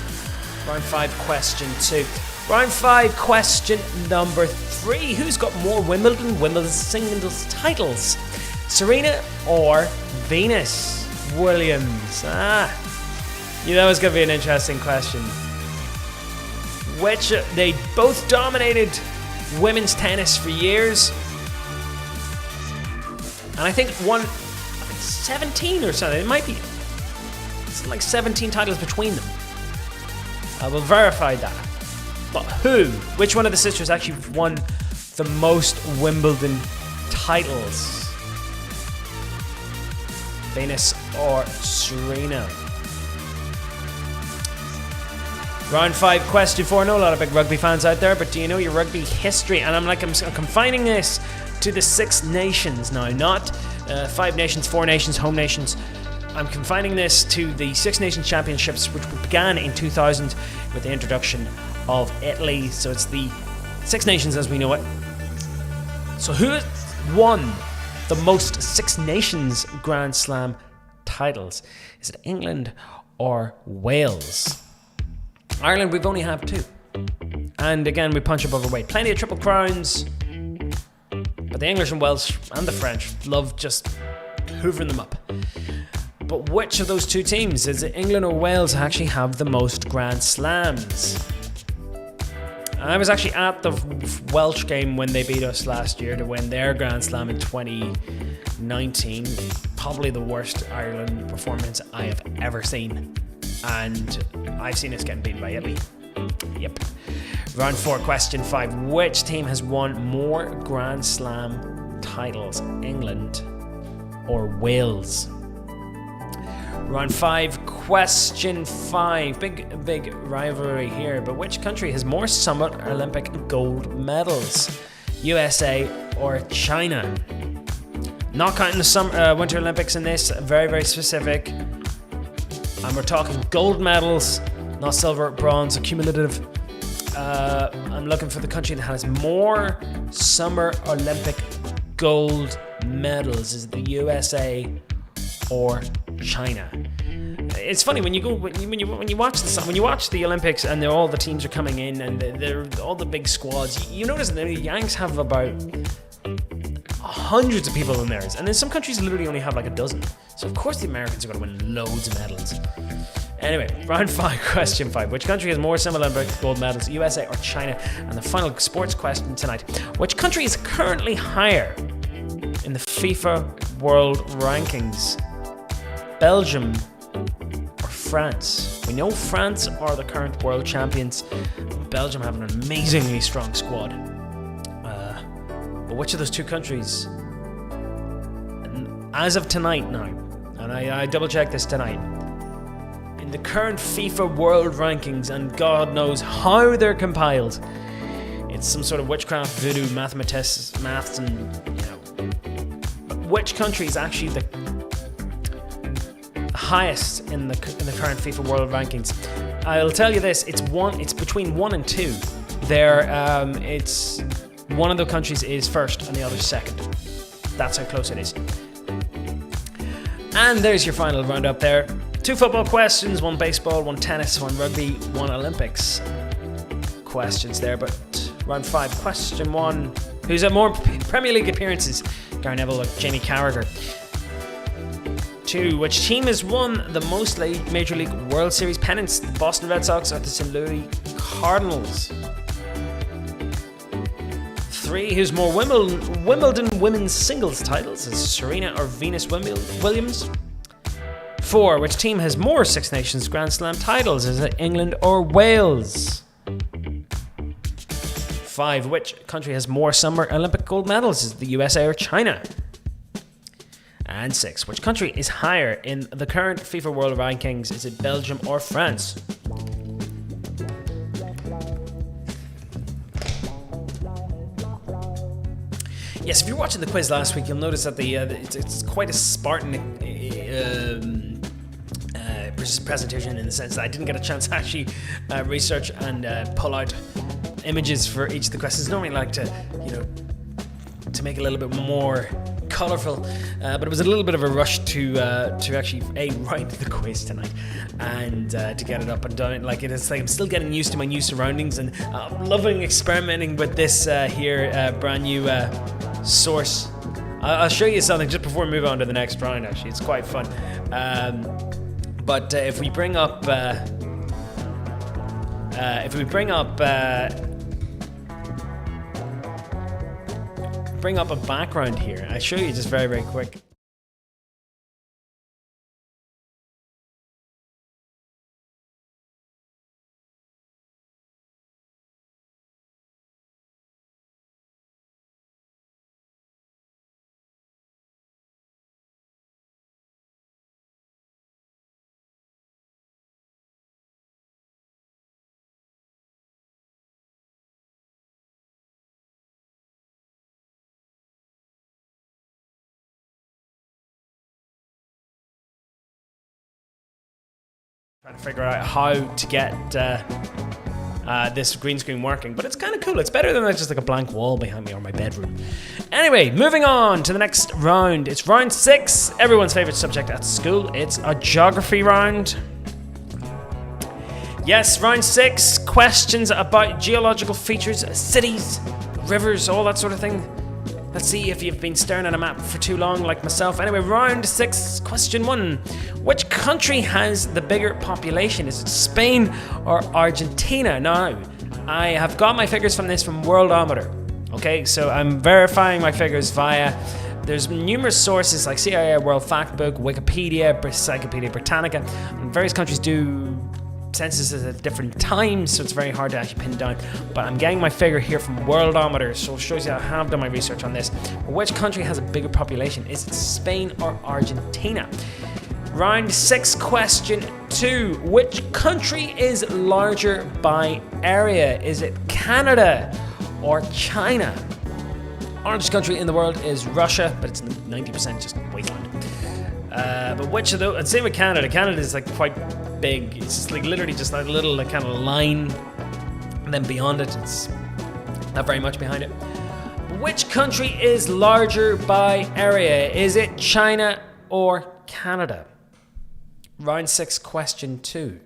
Round 5, question 2. Round 5, question number 3. Who's got more Wimbledon singles titles? Serena or Venus Williams? You know it's going to be an interesting question. They both dominated women's tennis for years. And I think 17 or something. It might be like 17 titles between them. I will verify that. But which one of the sisters actually won the most Wimbledon titles? Venus or Serena? Round 5, question 4. I know a lot of big rugby fans out there, but do you know your rugby history? And I'm confining this to the 6 nations now, not 5 nations, 4 nations, home nations. I'm confining this to the 6 Nations Championships, which began in 2000 with the introduction of Italy. So it's the 6 Nations as we know it. So who won the most 6 Nations Grand Slam titles? Is it England or Wales? Ireland, we've only have 2. And again, we punch above our weight. Plenty of Triple Crowns. But the English and Welsh and the French love just hoovering them up. But which of those 2 teams, is it England or Wales, actually have the most Grand Slams? I was actually at the Welsh game when they beat us last year to win their Grand Slam in 2019. Probably the worst Ireland performance I have ever seen. And I've seen us getting beaten by Italy. Yep. Round 4, question 5. Which team has won more Grand Slam titles? England or Wales? Round 5, question 5. Big rivalry here. But which country has more Summer Olympic gold medals? USA or China? Not counting the Winter Olympics in this. Very, very specific. And we're talking gold medals, not silver, bronze, accumulative. I'm looking for the country that has more Summer Olympic gold medals. Is it the USA or China? It's funny when you watch the Olympics and all the teams are coming in and they're all the big squads. You notice that the Yanks have about hundreds of people in theirs, and then some countries literally only have like a dozen. So of course the Americans are going to win loads of medals. Anyway, round 5, question 5. Which country has more Summer Olympic gold medals, USA or China? And the final sports question tonight. Which country is currently higher in the FIFA World Rankings? Belgium or France? We know France are the current world champions. Belgium have an amazingly strong squad. But which of those 2 countries, as of tonight now, and I double checked this tonight, in the current FIFA World Rankings, and God knows how they're compiled, it's some sort of witchcraft, voodoo, maths, and But which country is actually the highest in the current FIFA World Rankings? I'll tell you this: it's between 1 and 2. There, it's one of the countries is first and the other second. That's how close it is. And there's your final roundup there. 2 football questions, 1 baseball, 1 tennis, 1 rugby, 1 Olympics questions there. But round 5, question 1: who's had more Premier League appearances, Gary Neville or Jamie Carragher? 2, which team has won the most Major League World Series pennants, the Boston Red Sox or the St. Louis Cardinals? 3, who's more Wimbledon women's singles titles, is Serena or Venus Williams? 4, which team has more Six Nations Grand Slam titles, is it England or Wales? 5, which country has more Summer Olympic gold medals, is it the USA or China? And 6, which country is higher in the current FIFA World Rankings, is it Belgium or France? Yes, if you're watching the quiz last week, you'll notice that it's quite a Spartan presentation in the sense that I didn't get a chance to actually research and pull out images for each of the questions. Normally, I like to make it a little bit more colourful, but it was a little bit of a rush to actually write the quiz tonight and to get it up and done. It's like I'm still getting used to my new surroundings, and I'm loving experimenting with this brand new source. I'll show you something just before we move on to the next round. Actually, it's quite fun. But if we bring up a background here, I'll show you just very, very quick. Trying to figure out how to get this green screen working, but it's kind of cool. It's better than just like a blank wall behind me or my bedroom. Anyway, moving on to the next round. It's round 6, everyone's favorite subject at school. It's a geography round. Yes, round 6, questions about geological features, cities, rivers, all that sort of thing. Let's see if you've been staring at a map for too long like myself. Anyway, round 6, question 1. Which country has the bigger population? Is it Spain or Argentina? Now, I have got my figures from Worldometer. Okay, so I'm verifying my figures there's numerous sources like CIA World Factbook, Wikipedia, Encyclopedia Britannica, and various countries do censuses at different times, so it's very hard to actually pin down. But I'm getting my figure here from Worldometer, so it shows you I have done my research on this. Which country has a bigger population? Is it Spain or Argentina? Round 6, question 2. Which country is larger by area? Is it Canada or China? Largest country in the world is Russia, but it's 90% just wasteland. But which of those? I'd say with Canada. Canada is like quite big. It's just like literally just a little kind of line, and then beyond it, it's not very much behind it. Which country is larger by area? Is it China or Canada? Round 6, question 2.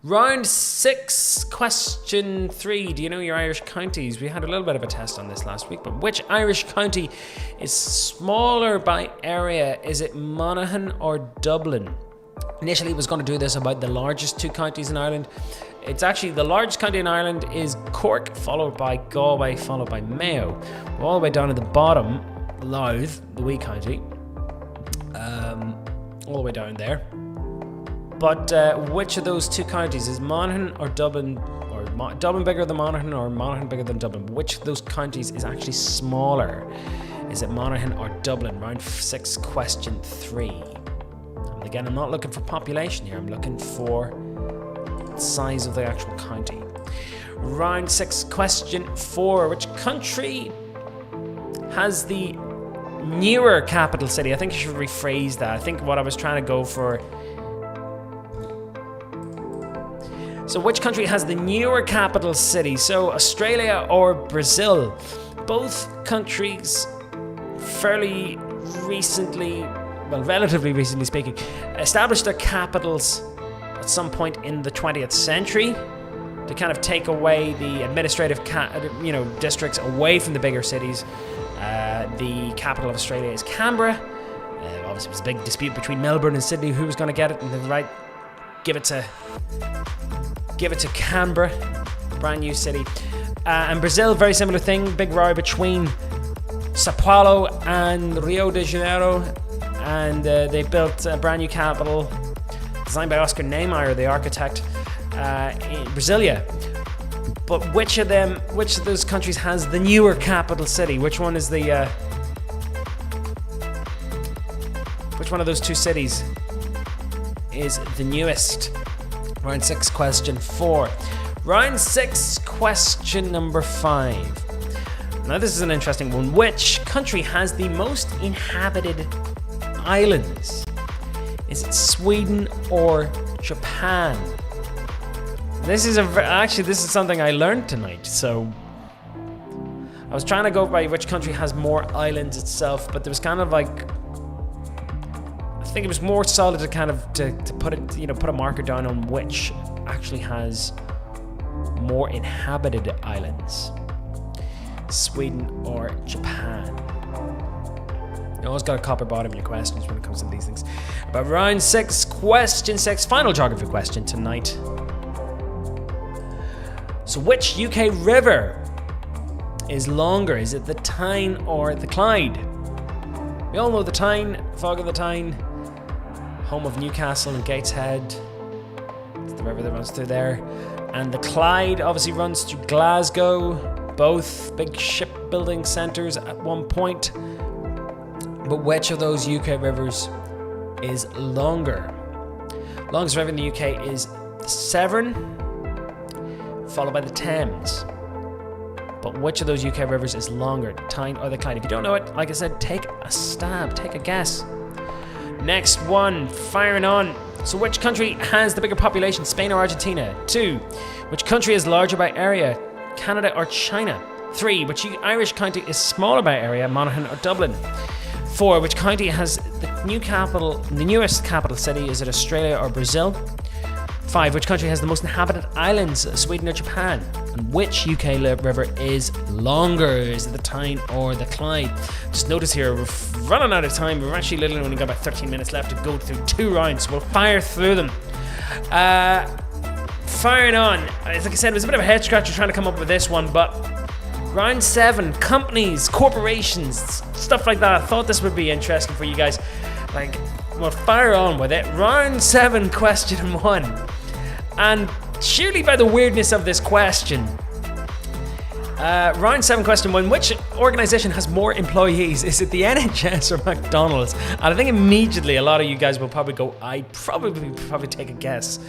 Round 6, question 3. Do you know your Irish counties? We had a little bit of a test on this last week, but which Irish county is smaller by area? Is it Monaghan or Dublin? Initially, I was going to do this about the largest 2 counties in Ireland. It's actually the largest county in Ireland is Cork, followed by Galway, followed by Mayo. We're all the way down at the bottom, Louth, the wee county, all the way down there. But which of those 2 counties is Monaghan or Dublin, or Dublin bigger than Monaghan, or Monaghan bigger than Dublin? Which of those counties is actually smaller? Is it Monaghan or Dublin? Round 6, question 3. And again, I'm not looking for population here. I'm looking for size of the actual county. Round 6, question 4. Which country has the newer capital city? I think I should rephrase that. I think what I was trying to go for So which country has the newer capital city? So Australia or Brazil? Both countries fairly recently, well, relatively recently speaking, established their capitals at some point in the 20th century to kind of take away the administrative districts away from the bigger cities. The capital of Australia is Canberra. Obviously, it was a big dispute between Melbourne and Sydney who was going to get it, and they're right, give it to Canberra, brand new city. And Brazil, very similar thing, big row between Sao Paulo and Rio de Janeiro, and they built a brand new capital designed by Oscar Niemeyer, the architect, in Brasilia. But which of those countries has the newer capital city? Which one is which one of those two cities is the newest? Round 6, question 4. Round 6, question number 5. Now this is an interesting one. Which country has the most inhabited islands? Is it Sweden or Japan? This is something I learned tonight. So I was trying to go by which country has more islands itself, but there was kind of like, I think it was more solid to kind of to put it, put a marker down on which actually has more inhabited islands, Sweden or Japan. You always got to copper bottom your questions when it comes to these things. But round 6, question 6, final geography question tonight. So which UK river is longer? Is it the Tyne or the Clyde? We all know the Tyne, Fog of the Tyne, home of Newcastle and Gateshead. It's the river that runs through there. And the Clyde obviously runs through Glasgow, both big shipbuilding centres at one point. But which of those UK rivers is longer? Longest river in the UK is the Severn, followed by the Thames. But which of those UK rivers is longer, the Tyne or the Clyde? If you don't know it, like I said, take a stab, take a guess. Next one, firing on. So which country has the bigger population, Spain or Argentina? 2, which country is larger by area, Canada or China? 3, which Irish county is smaller by area, Monaghan or Dublin? 4, which county has the newest capital city, is it Australia or Brazil? 5, which country has the most inhabited islands, Sweden or Japan? And which UK river is longer? Is it the Tyne or the Clyde? Just notice here, we're running out of time. We've actually literally only got about 13 minutes left to go through 2 rounds, so we'll fire through them. Firing on. Like I said, it was a bit of a head scratcher trying to come up with this one, but round 7, companies, corporations, stuff like that. I thought this would be interesting for you guys. We'll fire on with it. Round 7, question 1. And surely by the weirdness of this question, round 7, question 1, which organisation has more employees? Is it the NHS or McDonald's? And I think immediately a lot of you guys will probably go, I'd probably take a guess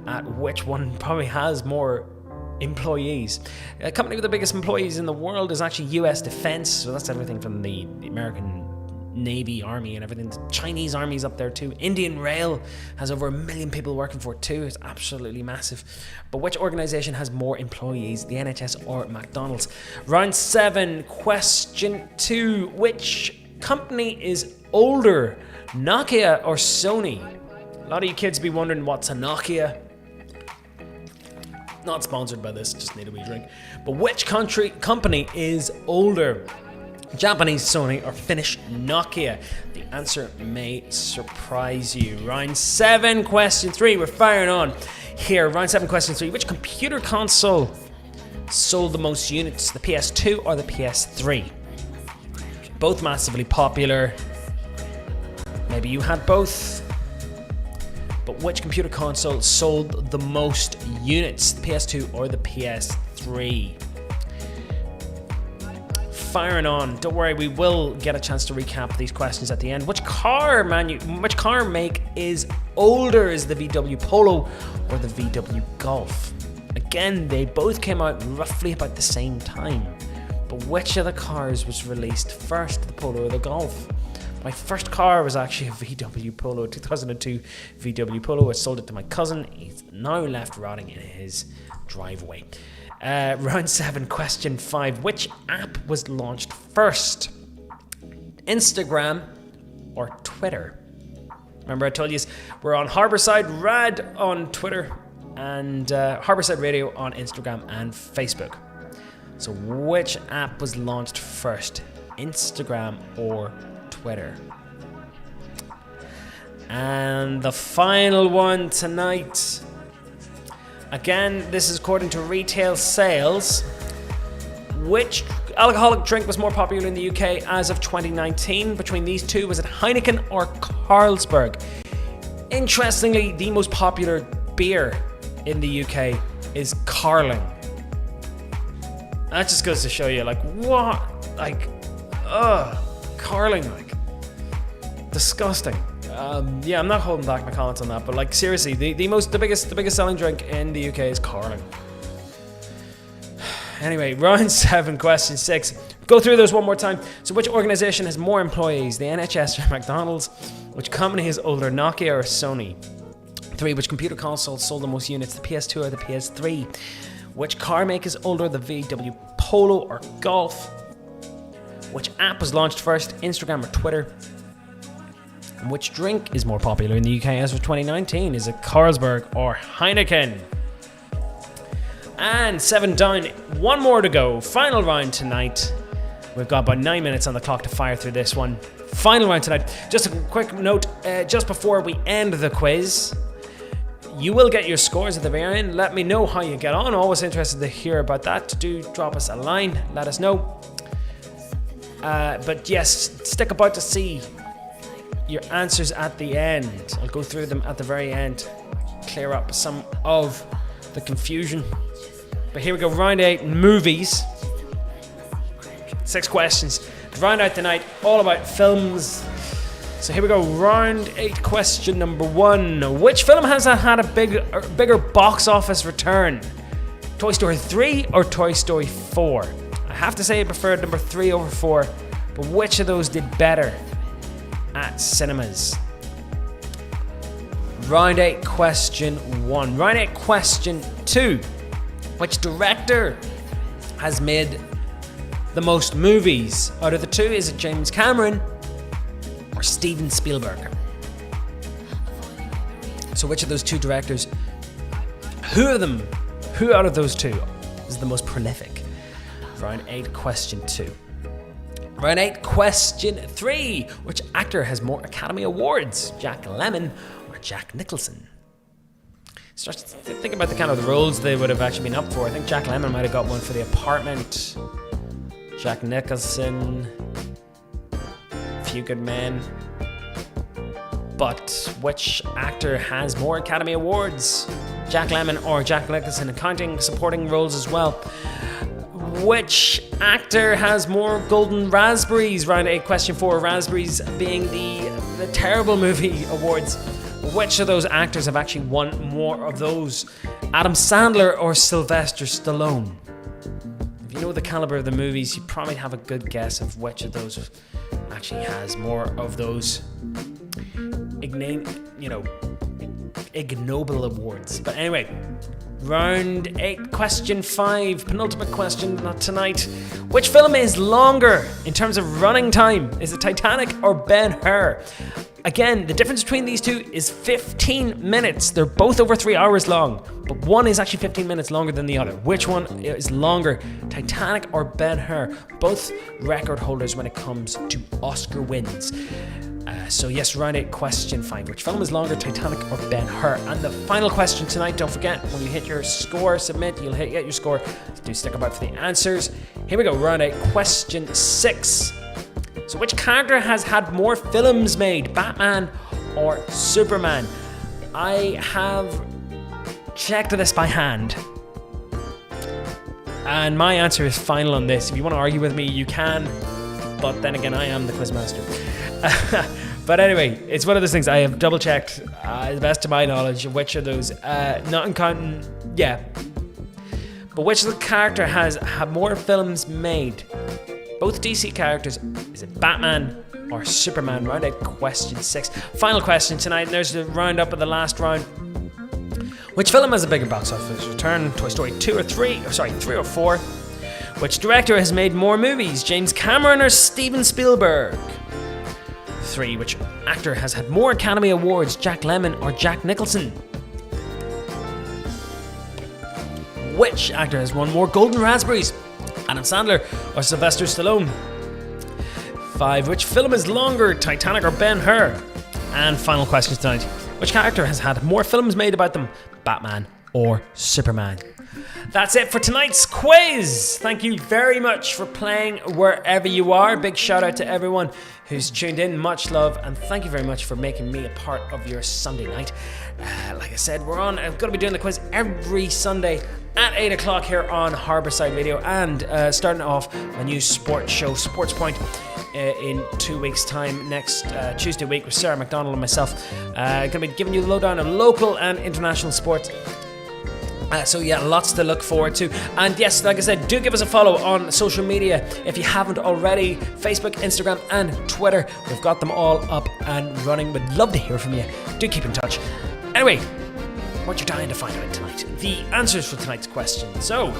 at which one probably has more employees. A company with the biggest employees in the world is actually US Defense, so that's everything from the American Navy, Army and everything. The Chinese Army's up there too. Indian Rail has over 1 million people working for it too. It's absolutely massive. But which organisation has more employees, the NHS or McDonald's? Round 7, question 2. Which company is older, Nokia or Sony? A lot of you kids be wondering what's a Nokia. Not sponsored by this, just need a wee drink. But which company is older? Japanese Sony or Finnish Nokia? The answer may surprise you. Round 7, question 3. We're firing on here. Round 7, question 3. Which computer console sold the most units, the PS2 or the PS3? Both massively popular. Maybe you had both. But which computer console sold the most units, the PS2 or the PS3? Firing on. Don't worry, we will get a chance to recap these questions at the end. Which car make is older? Is the VW Polo or the VW Golf? Again, they both came out roughly about the same time. But which of the cars was released first, the Polo or the Golf? My first car was actually a VW Polo, 2002 VW Polo. I sold it to my cousin. He's now left rotting in his driveway. Round 7, question 5. Which app was launched first? Instagram or Twitter? Remember I told you we're on Harbourside Radio on Twitter and Harbourside Radio on Instagram and Facebook. So which app was launched first? Instagram or Twitter? And the final one tonight. Again, this is according to retail sales. Which alcoholic drink was more popular in the UK as of 2019? Between these two, was it Heineken or Carlsberg? Interestingly, the most popular beer in the UK is Carling. That just goes to show you, like, what? Like, Carling, like, disgusting. Yeah, I'm not holding back my comments on that, but like, seriously, the biggest selling drink in the UK is Carling. Anyway, round 7, question 6. Go through those one more time. So which organisation has more employees, the NHS or McDonald's? Which company is older, Nokia or Sony? 3. Which computer console sold the most units, the PS2 or the PS3? Which car make is older, the VW Polo or Golf? Which app was launched first, Instagram or Twitter? And which drink is more popular in the UK as of 2019? Is it Carlsberg or Heineken? And 7 down, 1 more to go. Final round tonight. We've got about 9 minutes on the clock to fire through this one. Final round tonight. Just a quick note, just before we end the quiz, you will get your scores at the very end. Let me know how you get on. Always interested to hear about that. Do drop us a line. Let us know. But yes, stick about to see your answers at the end. I'll go through them at the very end. Clear up some of the confusion. But here we go, round 8, movies. 6 questions to round out the night, all about films. So here we go, round 8, question number 1. Which film has had a bigger box office return? Toy Story 3 or Toy Story 4? I have to say I preferred number 3 over 4, but which of those did better at cinemas? Round 8, question 1. Round 8, question 2. Which director has made the most movies? Out of the two, is it James Cameron or Steven Spielberg? So which of those two directors, who out of those two is the most prolific? Round 8, question 2. Round 8, question 3. Which actor has more Academy Awards? Jack Lemmon or Jack Nicholson? Start to think about the kind of the roles they would have actually been up for. I think Jack Lemmon might have got one for The Apartment. Jack Nicholson, Few Good Men. But which actor has more Academy Awards? Jack Lemmon or Jack Nicholson, counting supporting roles as well. Which actor has more Golden Raspberries? Round 8, question 4. Raspberries being the terrible movie awards. Which of those actors have actually won more of those? Adam Sandler or Sylvester Stallone? If you know the caliber of the movies, you probably have a good guess of which of those actually has more of those ignoble awards. But anyway, round 8, question 5, penultimate question tonight. Which film is longer in terms of running time? Is it Titanic or Ben-Hur? Again, the difference between these two is 15 minutes. They're both over 3 hours long, but one is actually 15 minutes longer than the other. Which one is longer, Titanic or Ben-Hur? Both record holders when it comes to Oscar wins. So yes, round 8, question 5. Which film is longer, Titanic or Ben-Hur? And the final question tonight, don't forget, when you hit your score, submit, you'll get your score. Do stick about for the answers. Here we go, round 8, question 6. So which character has had more films made, Batman or Superman? I have checked this by hand, and my answer is final on this. If you want to argue with me, you can, but then again, I am the quizmaster. But anyway, it's one of those things I have double checked, as best to my knowledge, which of those, not counting, yeah. But which of the character has had more films made? Both DC characters, is it Batman or Superman? Round out question 6. Final question tonight, and there's the roundup of the last round. Which film has a bigger box office return? Toy Story 2 or 3? Or sorry, 3 or 4? Which director has made more movies? James Cameron or Steven Spielberg? 3. Which actor has had more Academy Awards? Jack Lemmon or Jack Nicholson? Which actor has won more Golden Raspberries? Adam Sandler or Sylvester Stallone? 5. Which film is longer, Titanic or Ben-Hur? And final question tonight. Which character has had more films made about them? Batman or Superman? That's it for tonight's quiz. Thank you very much for playing wherever you are. Big shout out to everyone who's tuned in. Much love, and thank you very much for making me a part of your Sunday night. Like I said, I'm going to be doing the quiz every Sunday at 8 o'clock here on Harbourside Radio, and starting off a new sports show, Sports Point, in 2 weeks' time, next Tuesday week, with Sarah McDonald and myself. Going to be giving you the lowdown of local and international sports. So yeah, lots to look forward to. And yes, like I said, do give us a follow on social media if you haven't already. Facebook, Instagram and Twitter. We've got them all up and running. Would love to hear from you. Do keep in touch. Anyway, what you're dying to find out tonight? The answers for tonight's question. So,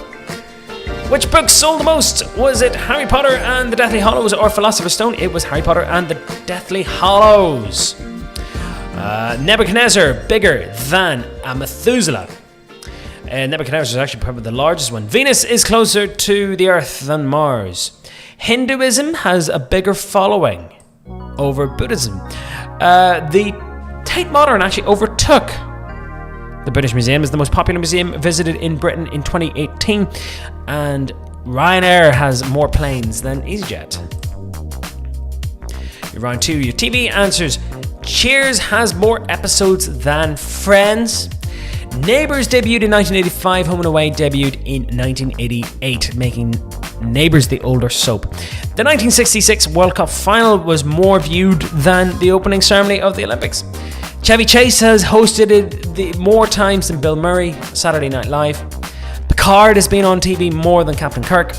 which book sold the most? Was it Harry Potter and the Deathly Hallows or Philosopher's Stone? It was Harry Potter and the Deathly Hallows. Nebuchadnezzar bigger than a Methuselah? Nebuchadnezzar is actually probably the largest one. Venus is closer to the Earth than Mars. Hinduism has a bigger following over Buddhism. The Tate Modern actually overtook the British Museum as the most popular museum visited in Britain in 2018. And Ryanair has more planes than EasyJet. Round 2, your TV answers. Cheers has more episodes than Friends. Neighbours debuted in 1985, Home and Away debuted in 1988, making Neighbours the older soap. The 1966 World Cup final was more viewed than the opening ceremony of the Olympics. Chevy Chase has hosted it more times than Bill Murray, Saturday Night Live. Picard has been on TV more than Captain Kirk.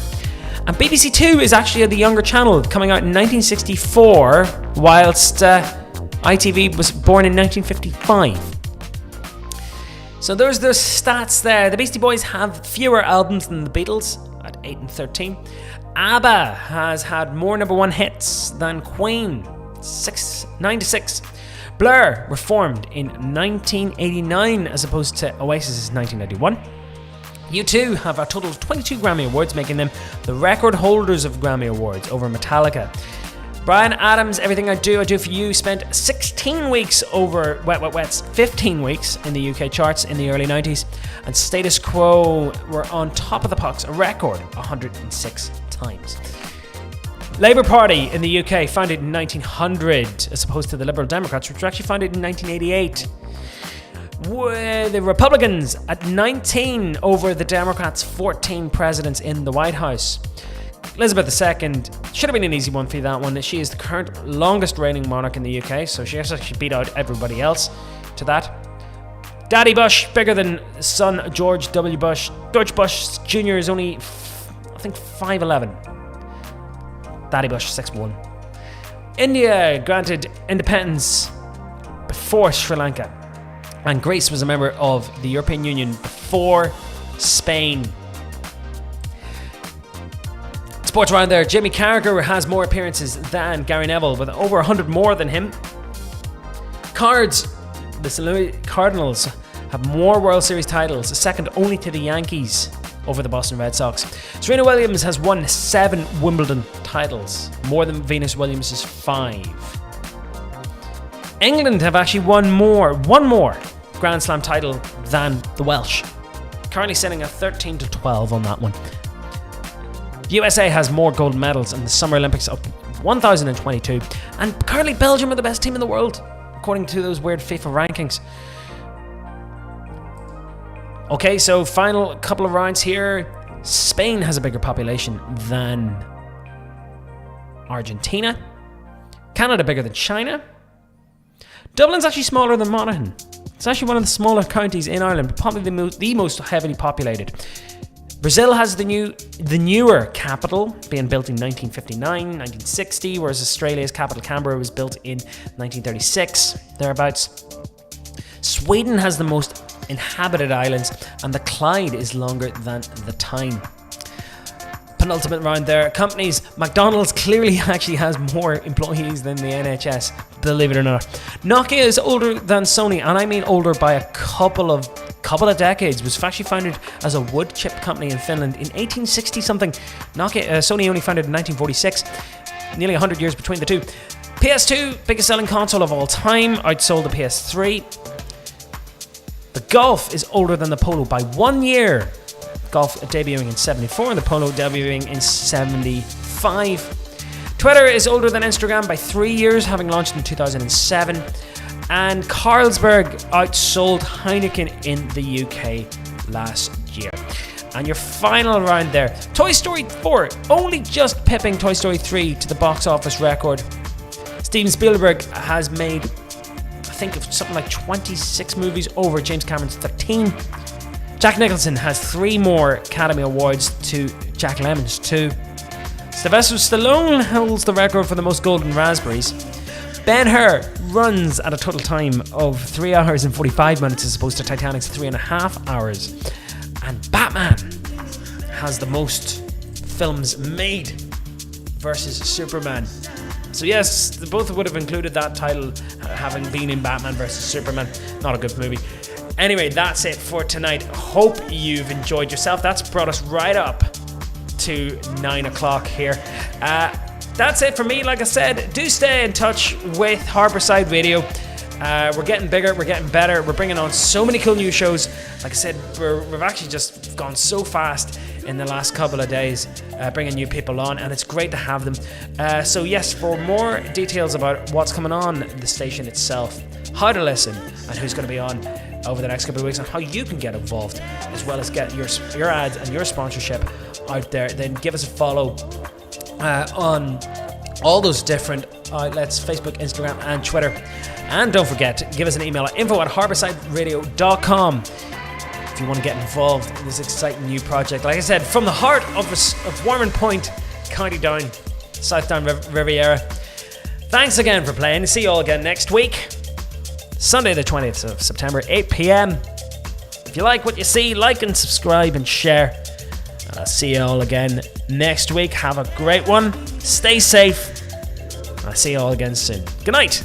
And BBC Two is actually the younger channel, coming out in 1964, whilst ITV was born in 1955. So there's those stats there. The Beastie Boys have fewer albums than the Beatles at 8 and 13. ABBA has had more number one hits than Queen, 9 to 6. Blur were formed in 1989 as opposed to Oasis's 1991. U2 have a total of 22 Grammy Awards, making them the record holders of Grammy Awards over Metallica. Bryan Adams' Everything I Do For You spent 16 weeks over Wet Wet Wet's 15 weeks in the UK charts in the early 90s, and Status Quo were on top of the pops a record 106 times. Labour Party in the UK, founded in 1900 as opposed to the Liberal Democrats, which were actually founded in 1988. The Republicans at 19 over the Democrats' 14 presidents in the White House. Elizabeth II should have been an easy one for you, that one. She is the current longest reigning monarch in the UK, so she has actually beat out everybody else to that. Daddy Bush, bigger than son George W. Bush. George Bush Jr. is only, I think, 5'11". Daddy Bush, 6'1". India granted independence before Sri Lanka. And Greece was a member of the European Union before Spain. Sports around there. Jimmy Carragher has more appearances than Gary Neville, with over 100 more than him. Cards. The St. Louis Cardinals have more World Series titles, second only to the Yankees over the Boston Red Sox. Serena Williams has won 7 Wimbledon titles, more than Venus Williams' 5. England have actually won one more Grand Slam title than the Welsh. Currently sitting at 13-12 on that one. USA has more gold medals in the Summer Olympics of 1,022, and currently Belgium are the best team in the world, according to those weird FIFA rankings. Okay, so final couple of rounds here. Spain has a bigger population than Argentina. Canada bigger than China. Dublin's actually smaller than Monaghan. It's actually one of the smaller counties in Ireland, but probably the most heavily populated. Brazil has the newer capital, being built in 1959, 1960, whereas Australia's capital, Canberra, was built in 1936, thereabouts. Sweden has the most inhabited islands, and the Clyde is longer than the Tyne. Penultimate round there. Companies, McDonald's clearly actually has more employees than the NHS, believe it or not. Nokia is older than Sony, and I mean older by a couple of decades. It was actually founded as a wood chip company in Finland in 1860 something. Sony only founded in 1946. Nearly 100 years between the two. PS2, biggest selling console of all time, outsold the PS3. The Golf is older than the Polo by 1 year. Golf debuting in 74 and the Polo debuting in 75. Twitter is older than Instagram by 3 years, having launched in 2007. And Carlsberg outsold Heineken in the UK last year. And your final round there, Toy Story 4, only just pipping Toy Story 3 to the box office record. Steven Spielberg has made, I think, something like 26 movies over James Cameron's 13. Jack Nicholson has 3 more Academy Awards to Jack Lemmon's 2. Sylvester Stallone holds the record for the most golden raspberries. Ben-Hur runs at a total time of 3 hours and 45 minutes as opposed to Titanic's 3.5 hours. And Batman has the most films made versus Superman. So yes, both would have included that title, having been in Batman versus Superman. Not a good movie. Anyway, that's it for tonight. Hope you've enjoyed yourself. That's brought us right up to 9 o'clock here. That's it for me. Like I said, do stay in touch with Harbourside Radio. We're getting bigger, we're getting better, we're bringing on so many cool new shows. Like I said, we've actually just gone so fast in the last couple of days, bringing new people on, and it's great to have them. So yes, for more details about what's coming on the station itself, how to listen, and who's going to be on over the next couple of weeks, and how you can get involved, as well as get your ads and your sponsorship out there, then give us a follow on all those different outlets, Facebook, Instagram and Twitter. And don't forget, give us an email at info@harboursideradio.com if you want to get involved in this exciting new project. Like I said, from the heart of Warman Point, County Down, South Down Riviera. Thanks again for playing. See you all again next week, Sunday the 20th of September, 8 p.m. If you like what you see, like and subscribe and share. I'll see you all again next week. Have a great one. Stay safe. I'll see you all again soon. Good night.